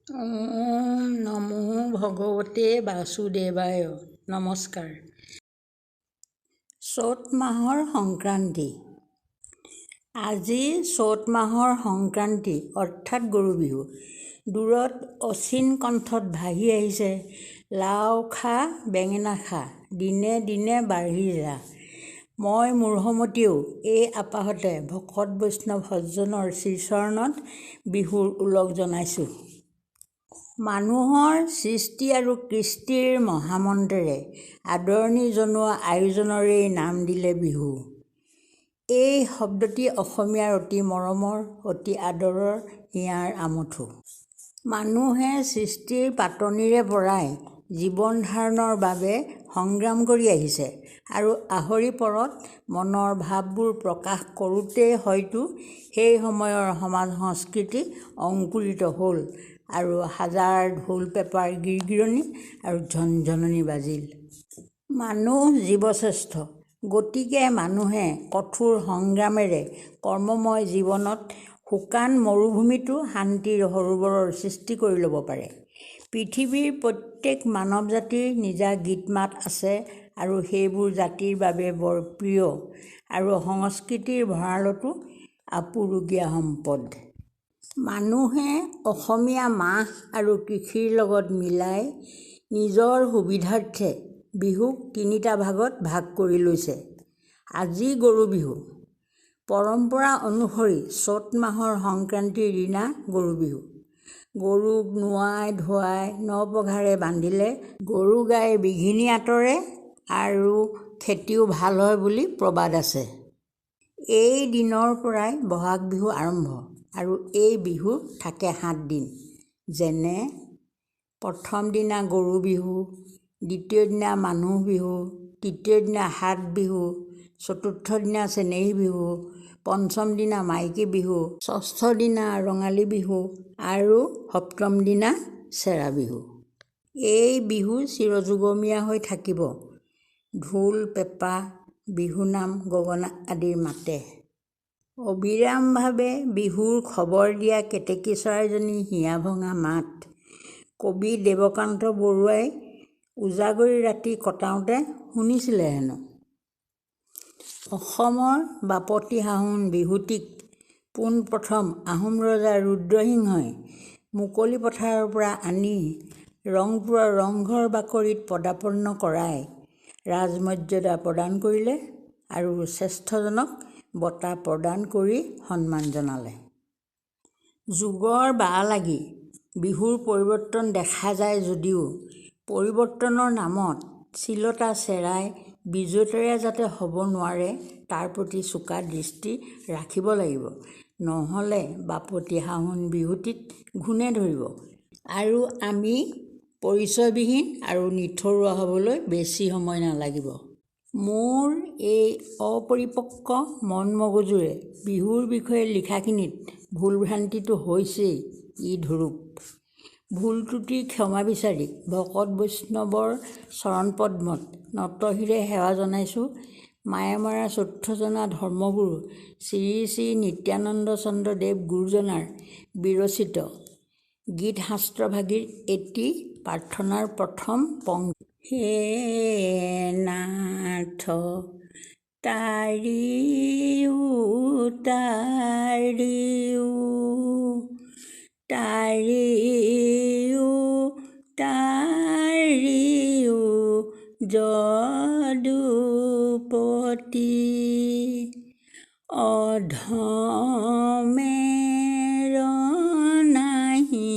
ওম নমো ভগৱতে বাসুদেৱায়। নমস্কাৰ। চ'ত মাহৰ সংক্ৰান্তি। আজি চ'ত মাহৰ সংক্ৰান্তি অৰ্থাৎ গৰু বিহু। দূৰত অচিন কণ্ঠত ভাহি আহিছে, লাও খা বেঙেনা খা, দিনে দিনে বাঢ়ি যা। মই মূঢ়মতীয়েও এই আপাহতে ভকত বৈষ্ণৱ সজ্জনৰ শ্ৰীচৰণত বিহুৰ ওলগ জনাইছোঁ। মানুহৰ সৃষ্টি আৰু কৃষ্টিৰ মহামন্ত্ৰেৰে আদৰণি জনোৱা আয়োজনৰেই নাম দিলে বিহু। এই শব্দটি অসমীয়াৰ অতি মৰমৰ, অতি আদৰৰ হিয়াৰ আমঠু। মানুহে সৃষ্টিৰ পাতনিৰে পৰাই জীৱন ধাৰণৰ বাবে সংগ্ৰাম কৰি আহিছে আৰু আহৰি পৰত মনৰ ভাৱবোৰ প্ৰকাশ কৰোঁতেই হয়তো সেই সময়ৰ সমাজ সংস্কৃতি অংকুৰিত হ'ল আৰু হাজাৰ ঢোল পেঁপাৰ গিৰগিৰণি আৰু ঝনঝননি বাজিল। মানুহ জীৱশ্ৰেষ্ঠ, গতিকে মানুহে কঠোৰ সংগ্ৰামেৰে কৰ্মময় জীৱনত শুকান মৰুভূমিতো শান্তিৰ সৰোবৰৰ সৃষ্টি কৰি ল'ব পাৰে। পৃথিৱীৰ প্ৰত্যেক মানৱ জাতিৰ নিজা গীত মাত আছে আৰু সেইবোৰ জাতিৰ বাবে বৰ প্ৰিয় আৰু সংস্কৃতিৰ ভঁৰালতো আপুৰুগীয়া সম্পদ। মানুহে অসমীয়া মাহ আৰু কৃষিৰ লগত মিলাই নিজৰ সুবিধাৰ্থে বিহুক তিনিটা ভাগত ভাগ কৰি লৈছে। আজি গৰু বিহু। পৰম্পৰা অনুসৰি চ'ত মাহৰ সংক্ৰান্তিৰ দিনা গৰু বিহু। গৰুক নোৱাই ধুৱাই নপঘাৰে বান্ধিলে গৰু গাই বিঘিনি আঁতৰে আৰু খেতিও ভাল হয় বুলি প্ৰবাদ আছে। এই দিনৰ পৰাই বহাগ বিহু আৰম্ভ আৰু এই বিহু থাকে 7 দিন। যেনে প্ৰথম দিনা গৰু বিহু, দ্বিতীয় দিনা মানুহ বিহু, তৃতীয় দিনা হাত বিহু, চতুৰ্থ দিনা চেনেহী বিহু, পঞ্চম দিনা মাইকী বিহু, ষষ্ঠ দিনা ৰঙালী বিহু আৰু সপ্তম দিনা চেৰা বিহু। এই বিহু চিৰযুগমীয়া হৈ থাকিব। ঢোল পেঁপা, বিহুনাম গগনা আদিৰ মাতে। অবিৰামভাৱে বিহুৰ খবৰ দিয়া কেতেকী চৰাইজনী হিয়া ভঙা মাত। কবি দেৱকান্ত বৰুৱাই উজাগৰি ৰাতি কটাওঁতে শুনিছিলে হেনো। অসমৰ বাপতিসাহোন বিহুটিক পোনপ্ৰথম আহোম ৰজা ৰুদ্ৰসিংহই মুকলি পথাৰৰ পৰা আনি ৰংপুৰৰ ৰংঘৰ বাকৰিত পদাপন্ন কৰাই ৰাজমৰ্যাদা প্ৰদান কৰিলে আৰু শ্ৰেষ্ঠজনক বঁটা প্ৰদান কৰি সন্মান জনালে। যুগৰ বাঁহ লাগি বিহুৰ পৰিৱৰ্তন দেখা যায় যদিও পৰিৱৰ্তনৰ নামত চিলতা চেৰাই বিজোতেৰে যাতে হ'ব নোৱাৰে তাৰ প্ৰতি চোকা দৃষ্টি ৰাখিব লাগিব। নহ'লে বাপতিসাহোন বিহুটিত ঘুণে ধৰিব আৰু আমি পৰিচয়বিহীন আৰু নিথৰুৱা হ'বলৈ বেছি সময় নালাগিব। মোৰ এই অপৰিপক্ক মন মগজুৰে বিহুৰ বিষয়ে লিখাখিনিত ভুল ভ্ৰান্তিটো হৈছেই, ই ধুৰুপ। ভুল ত্ৰুটিৰ ক্ষমা বিচাৰি ভকত বৈষ্ণৱৰ চৰণপদ্মত নতশিৰে সেৱা জনাইছোঁ। মায়ামৰা 14জনা ধৰ্মগুৰু শ্ৰী শ্ৰী নিত্যানন্দ চন্দ্ৰ দেৱ গুৰুজনাৰ বিৰচিত গীতশাস্ত্ৰভাগীৰ এটি প্ৰাৰ্থনাৰ প্ৰথম পংক্তি। হে নাথ তাৰিও তাৰিও তাৰিও তাৰিও যদুপতি অধমেৰ নাহি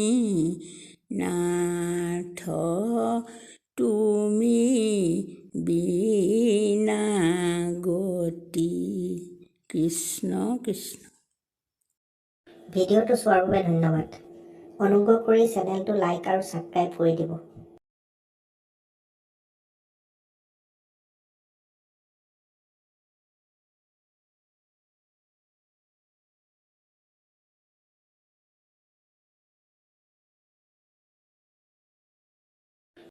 নাথ তুমি বিনা গতি। কৃষ্ণ কৃষ্ণ। ভিডিঅ'টো চোৱাৰ বাবে ধন্যবাদ। অনুগ্ৰহ কৰি চেনেলটো লাইক আৰু ছাবস্ক্ৰাইব কৰি দিব।